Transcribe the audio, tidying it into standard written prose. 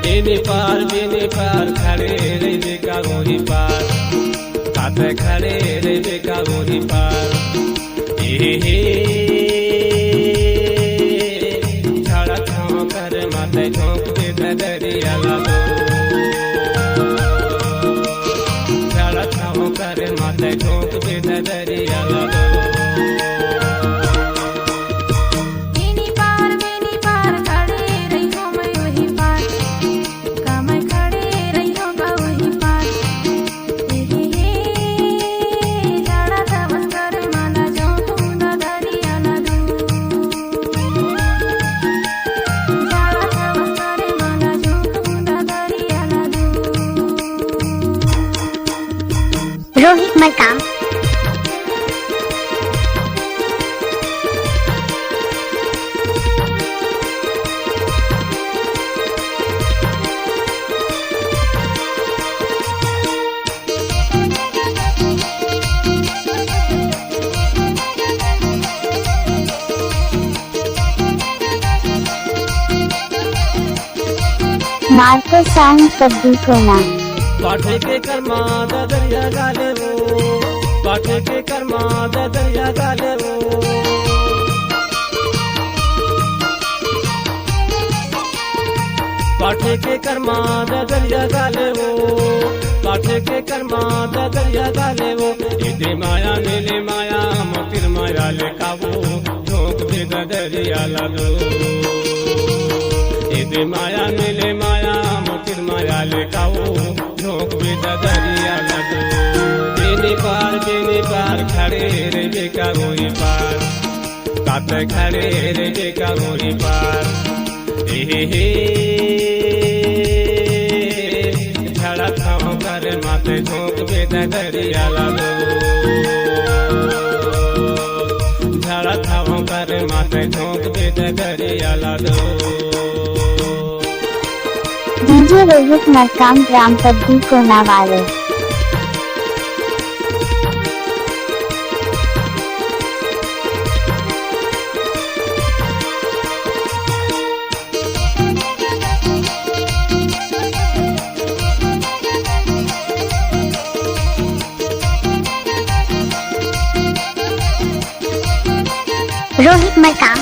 बेनी पार खड़े रे बेका गोरी पार काते खड़े रे बेका गोरी पार हे छाड़ा छाव कर माते झोंक दे दरिया लागो छाड़ा छाव कर माते झोंक दे दरिया लागो रोहित मरकाम मार्को साउंड कद्दू कोना पाठे के कर्मा दरिया गाले वो पाठे के कर्मा दरिया गाले वो पाठे के कर्मा दरिया गाले वो पाठे के कर्मा दरिया गाले वो इधे माया मिले माया मोतिर माया ले काबू झोंक दे दरिया लागो इधे माया मिले माया मोतिर माया ले काबू झोंक दे दरिया लागो बेनी पार खड़े रे बेका गोरी पार काते खड़े रे बेका गोरी पार हे छाड़ा छाव कर माते झोंक दे दरिया लागो छाड़ा छाव कर माते झोंक दे दरिया लागो डीजे रोहित मरकाम ग्राम कद्दू कोना वाले रोहित मरकाम